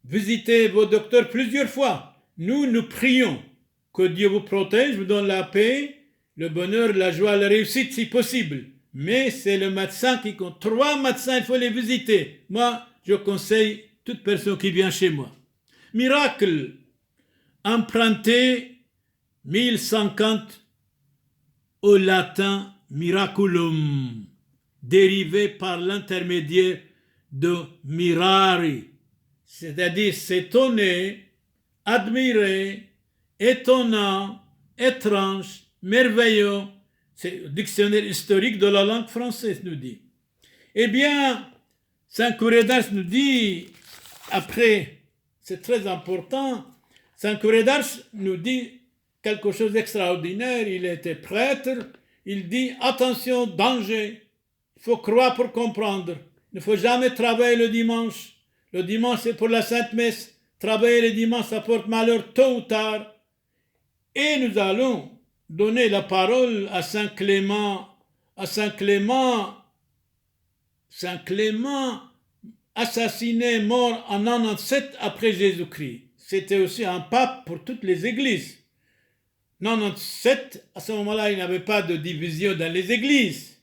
Visitez vos docteurs plusieurs fois. Nous prions que Dieu vous protège, vous donne la paix, le bonheur, la joie, la réussite si possible. Mais c'est le médecin qui compte. 3 médecins, il faut les visiter. Moi, je conseille toute personne qui vient chez moi. Miracle, emprunté 1050 au latin miraculum, dérivé par l'intermédiaire de mirari, c'est-à-dire s'étonner, admirer, étonnant, étrange, merveilleux. C'est le dictionnaire historique de la langue française nous dit. Eh bien, Saint Curé d'Ars nous dit, après, c'est très important, Saint Curé d'Ars nous dit quelque chose d'extraordinaire. Il était prêtre, il dit, attention, danger, il faut croire pour comprendre. Il ne faut jamais travailler le dimanche. Le dimanche, c'est pour la Sainte Messe. Travailler le dimanche, ça porte malheur tôt ou tard. Et nous allons donner la parole à Saint Clément. Saint Clément, assassiné, mort en 97 après Jésus-Christ. C'était aussi un pape pour toutes les églises. 97, à ce moment-là, il n'y avait pas de division dans les églises.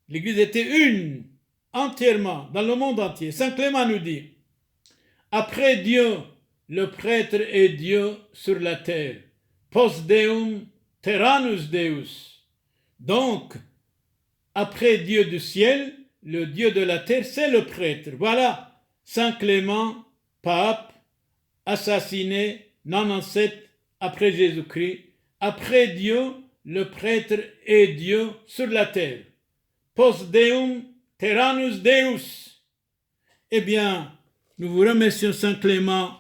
L'église était une, entièrement, dans le monde entier. Saint Clément nous dit, après Dieu, le prêtre est Dieu sur la terre. Post Deum, terranus Deus. Donc, après Dieu du ciel, le Dieu de la terre, c'est le prêtre. Voilà, Saint Clément, pape, assassiné, 97 après Jésus-Christ. Après Dieu, le prêtre est Dieu sur la terre. Post Deum, terranus Deus. Eh bien, nous vous remercions, Saint Clément.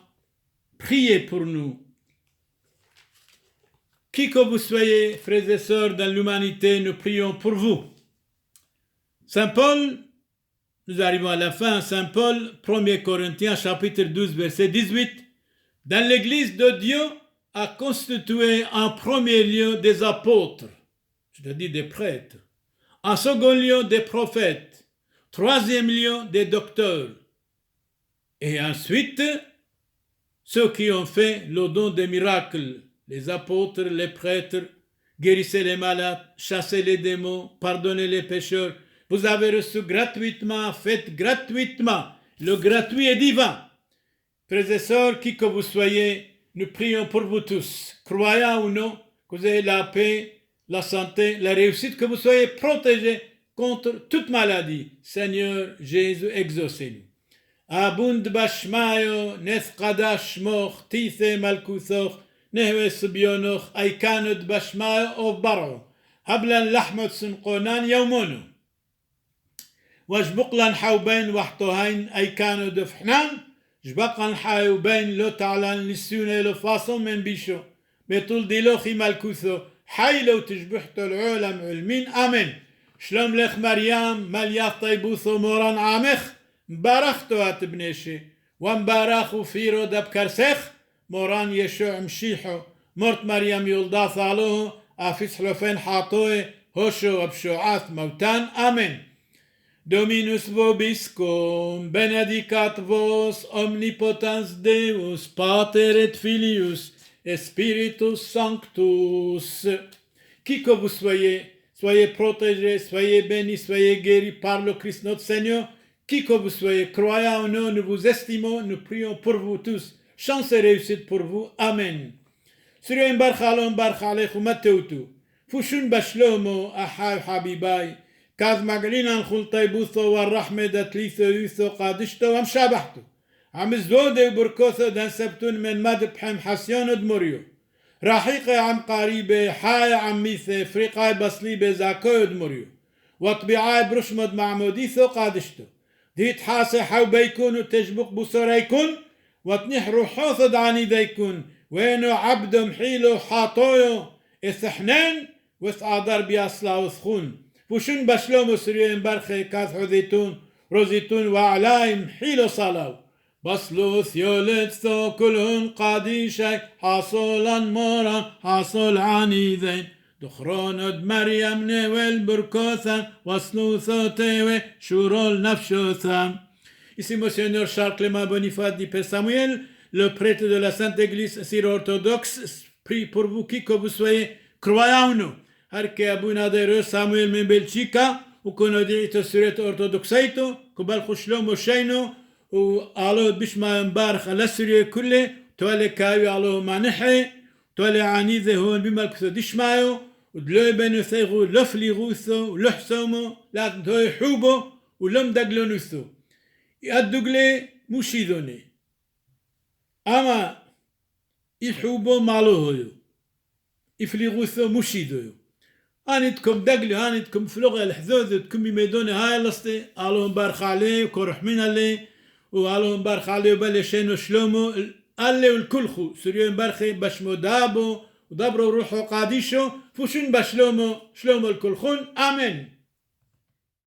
Priez pour nous. Qui que vous soyez, frères et sœurs dans l'humanité, nous prions pour vous. Saint Paul, nous arrivons à la fin, Saint Paul, 1 Corinthiens, chapitre 12, verset 18, dans l'Église de Dieu a constitué en premier lieu des apôtres, c'est-à-dire des prêtres, en second lieu des prophètes, troisième lieu des docteurs, et ensuite ceux qui ont fait le don des miracles, les apôtres, les prêtres, guérissaient les malades, chassaient les démons, pardonnaient les pécheurs. Vous avez reçu gratuitement, faites gratuitement. Le gratuit est divin. Frères et sœurs, qui que vous soyez, nous prions pour vous tous, croyants ou non, que vous ayez la paix, la santé, la réussite, que vous soyez protégés contre toute maladie. Seigneur Jésus, exaucez-nous. Abund bashmayo, nefqadash moch, tithe malkusoch, nehwes bionoch, aikanet bashmayo of baro. Hablan lahmot sunqonan yaumono. وجبقلن حوبين وحطوهين أي كانوا دفحنان جبقلن حوبين لو تعلن للسونة لفاصل من بيشو بطول ديلوخي ملكوثو حي لو تجبحتو العالم علمين آمين شلوم لخ مريم ملياث طيبوثو موران عامخ مبارختو هاتبنيشي ومبارخو فيرو دبكرسخ موران يشوع مشيحو مرت مريم يولدا ثالوه أفيس حلوفين حاطوه هوشو وبشوعات موتان آمين Dominus vobiscum, benedicat vos omnipotens Deus, Pater et Filius, et Spiritus Sanctus. Qui que vous soyez protégés, soyez bénis, soyez guéris par le Christ notre Seigneur. Qui que vous soyez, croyant ou non, nous vous estimons, nous prions pour vous tous. Chance et réussite pour vous. Amen. Surya barch alom barch alechem mateutu. Fushun bashlomo ahai habibai. كاذ مقلين خل طيبوثو والرحمة دتليثو يوثو قادشتو ومشابحتو عم زودي بركوثو دان سبتون من مد بحم حسيون دمريو رحيقي عم قريبي حاي عم ميثي فريقاي بصليبي زاكو دمريو وطبيعاي برشمد معموديثو قادشتو ديت حاسي حو بيكون وتجبق بصوريكون وتنح روحوثو دعني ديكون وينو عبد محيلو حاطويو اثحنين وثعادر بياسلا وثخون فوشن بشلوم سريين برخي كاث حذيتون روزيتون وعلايم حيلو صلاو بصلو ثيولت ثو كلهن قاديشي حاصولا مورا حاصل عنيذين دخرون اد مريم نويل بركوثا وصلو ثو تيوي شورول نفشوثا. Ici Monseigneur Charles Clément Boniface dit Père Samuel, le prêtre de la Sainte Église syro-orthodoxe, prie pour vous qui que vous soyez, croyants ou non. هركي أبونا ديرو سامويل من بلجيكا وكنا ديتو سوريت أرثوذكسيتو كبال خشلوم وشينو وقالوا بشما مبارخ على سوريا كله تولي كايو على مانحي تولي عنيذة هون بمالكسو ديشمايو ودلوي بينو ثيغو لفلي غوثو ولحسومو لازم توي حوبو ولم دقلونوثو يأدقلي مشيدوني أما يحوبو مالوهيو يفلي غوثو مشيدويو هانيتكم دقلي هانيتكم فلوغ الحذوذ تكم يميدوني هاي لستي قالوا مبارخ عليه وكورحمين عليه وقالوا مبارخ عليه وبلشينو شلومو قالي والكلخو سوريو مبارخي بشمو دابو ودبرو روحو قاديشو فوشن بشلومو شلومو الكلخون آمين.